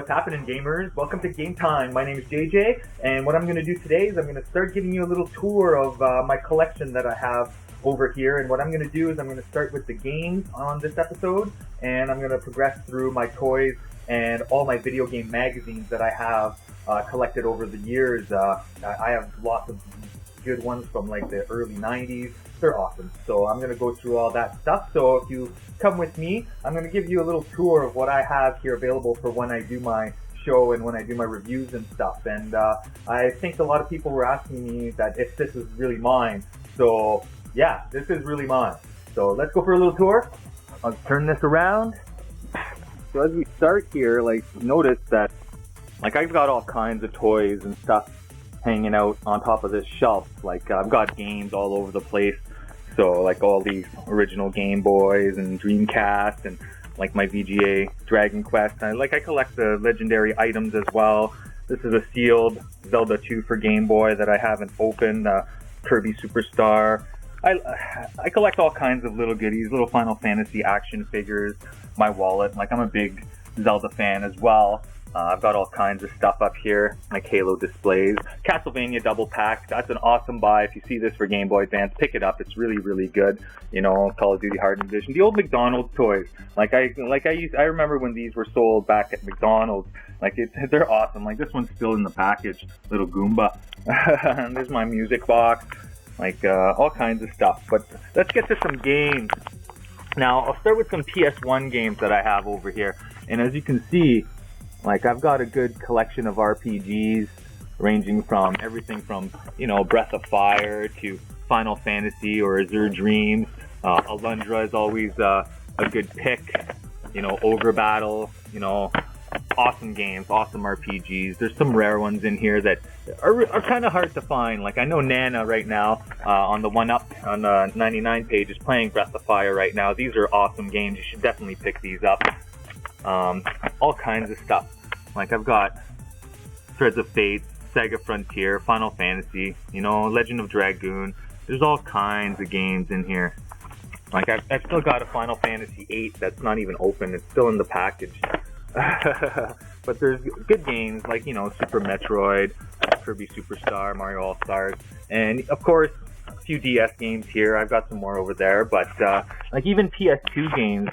what's happening, gamers? Welcome to Game Time. My name is JJ, and what I'm going to do today is I'm going to start giving you a little tour of my collection that I have over here. And what I'm going to do is I'm going to start with the games on this episode, and I'm going to progress through my toys and all my video game magazines that I have collected over the years. I have lots of good ones from like the early 90s. They're awesome. So I'm going to go through all that stuff. So if you come with me, I'm going to give you a little tour of what I have here available for when I do my show and when I do my reviews and stuff. And I think a lot of people were asking me that if this is really mine. So yeah, this is really mine. So let's go for a little tour. I'll turn this around. So as we start here, like, notice that like I've got all kinds of toys and stuff hanging out on top of this shelf. Like I've got games all over the place. So like all these original Game Boys and Dreamcast and like my VGA Dragon Quest. I collect the legendary items as well. This is a sealed Zelda 2 for Game Boy that I haven't opened. Kirby Superstar. I collect all kinds of little goodies, little Final Fantasy action figures. My wallet. Like I'm a big Zelda fan as well. I've got all kinds of stuff up here, like Halo displays. Castlevania double pack, that's an awesome buy. If you see this for Game Boy Advance, pick it up. It's really, really good. You know, Call of Duty Hardened Edition. The old McDonald's toys. I remember when these were sold back at McDonald's. They're awesome. Like this one's still in the package, little Goomba. And there's my music box. All kinds of stuff. But let's get to some games. Now, I'll start with some PS1 games that I have over here. And as you can see, I've got a good collection of RPGs ranging from everything from, Breath of Fire to Final Fantasy or Azure Dreams. Alundra is always a good pick. Ogre Battle, awesome games, awesome RPGs. There's some rare ones in here that are kind of hard to find. I know Nana right now on the 1UP on the 99 page is playing Breath of Fire right now. These are awesome games. You should definitely pick these up. All kinds of stuff. I've got Threads of Fate, Sega Frontier, Final Fantasy, Legend of Dragoon. There's all kinds of games in here. I've still got a Final Fantasy 8 that's not even open. It's still in the package. But there's good games like, Super Metroid, Kirby Superstar, Mario All-Stars, and of course, a few DS games here. I've got some more over there, but even PS2 games,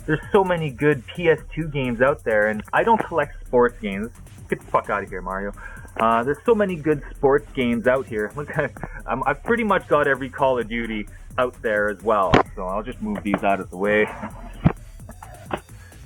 there's so many good PS2 games out there, and I don't collect sports games. Get the fuck out of here, Mario. There's so many good sports games out here. Look, I've pretty much got every Call of Duty out there as well, so I'll just move these out of the way.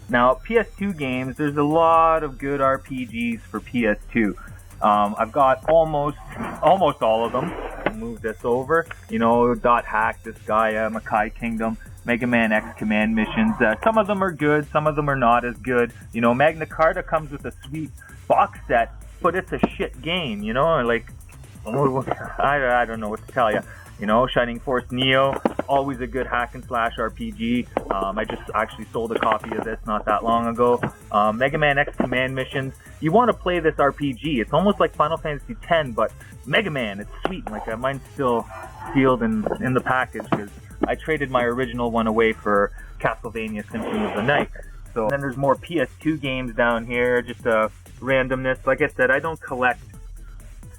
Now, PS2 games, there's a lot of good RPGs for PS2. I've got almost all of them. I'll move this over. Dot Hack, Disgaea, Makai Kingdom, Mega Man X Command Missions. Some of them are good, some of them are not as good. Magna Carta comes with a sweet box set, but it's a shit game, I don't know what to tell you. Shining Force Neo, always a good hack and slash RPG. I just actually sold a copy of this not that long ago. Mega Man X Command Missions. You want to play this RPG. It's almost like Final Fantasy X, but Mega Man, it's sweet. Mine's still sealed in the package because I traded my original one away for Castlevania Symphony of the Night. So then there's more PS2 games down here, just randomness. Like I said, I don't collect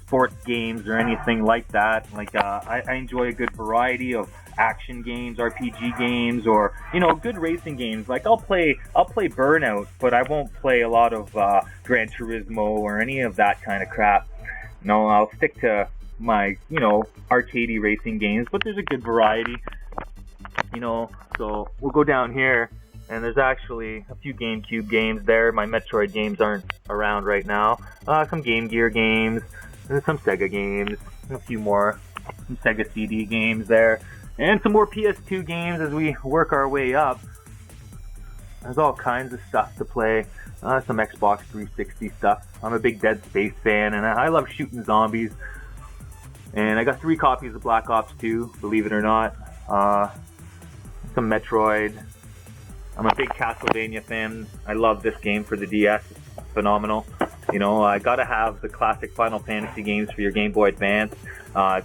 sports games or anything like that. I enjoy a good variety of action games, RPG games, or good racing games. I'll play Burnout, but I won't play a lot of Gran Turismo or any of that kind of crap. No, I'll stick to my arcadey racing games, but there's a good variety. So we'll go down here, and there's actually a few GameCube games there. My Metroid games aren't around right now. Some Game Gear games. There's some Sega games, a few more, some Sega CD games there, and some more PS2 games as we work our way up. There's all kinds of stuff to play, some Xbox 360 stuff. I'm a big Dead Space fan, and I love shooting zombies. And I got 3 copies of Black Ops 2, believe it or not. Some Metroid. I'm a big Castlevania fan. I love this game for the DS. It's phenomenal. I gotta have the classic Final Fantasy games for your Game Boy Advance. I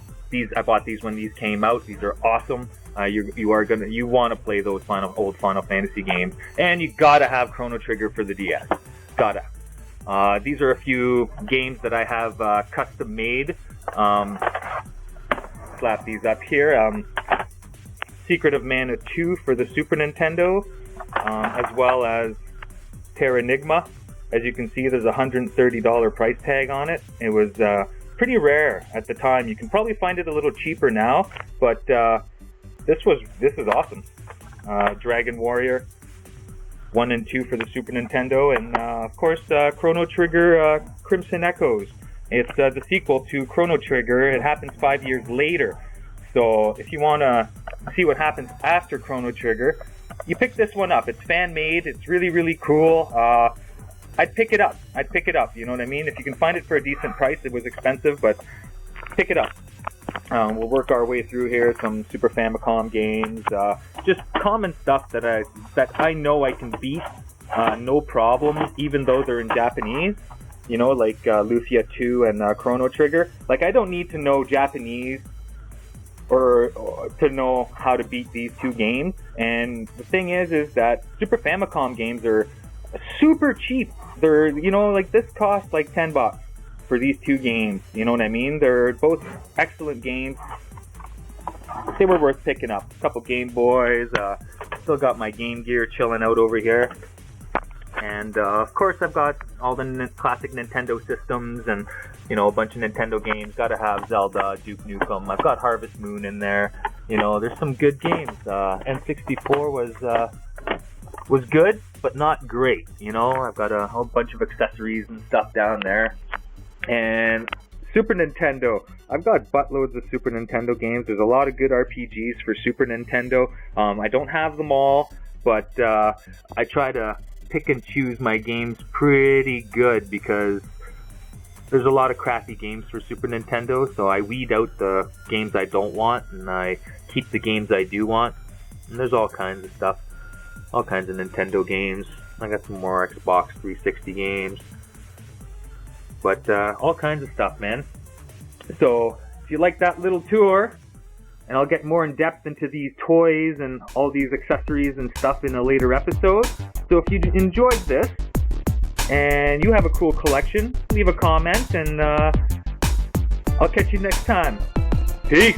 bought these when these came out. These are awesome. You want to play those old Final Fantasy games, and you gotta have Chrono Trigger for the DS. Cascada. These are a few games that I have custom made. Slap these up here. Secret of Mana 2 for the Super Nintendo, as well as Terranigma. As you can see, there's a $130 price tag on it. It was pretty rare at the time. You can probably find it a little cheaper now, but this is awesome. Dragon Warrior 1 and 2 for the Super Nintendo, and of course Chrono Trigger Crimson Echoes. It's the sequel to Chrono Trigger. It happens 5 years later. So if you want to see what happens after Chrono Trigger, you pick this one up. It's fan-made. It's really, really cool. I'd pick it up. You know what I mean? If you can find it for a decent price. It was expensive, but pick it up. We'll work our way through here. Some Super Famicom games. Just common stuff that I know I can beat. No problem, even though they're in Japanese. You know, like Lufia 2 and Chrono Trigger. Like, I don't need to know Japanese or to know how to beat these two games. And the thing is that Super Famicom games are super cheap. They're, you know, like this costs like $10 for these two games. You know what I mean? They're both excellent games. They were worth picking up. A couple Game Boys. Still got my Game Gear chilling out over here. And of course I've got all the classic Nintendo systems and, you know, a bunch of Nintendo games. Gotta have Zelda, Duke Nukem. I've got Harvest Moon in there. You know, there's some good games. N64 was good, but not great. You know, I've got a whole bunch of accessories and stuff down there. And Super Nintendo. I've got buttloads of Super Nintendo games. There's a lot of good RPGs for Super Nintendo. I don't have them all, but I try to pick and choose my games pretty good because there's a lot of crappy games for Super Nintendo, so I weed out the games I don't want and I keep the games I do want. And there's all kinds of stuff, all kinds of Nintendo games. I got some more Xbox 360 games, but all kinds of stuff, man. So if you like that little tour, and I'll get more in depth into these toys and all these accessories and stuff in a later episode. So if you enjoyed this and you have a cool collection, leave a comment and I'll catch you next time. Peace!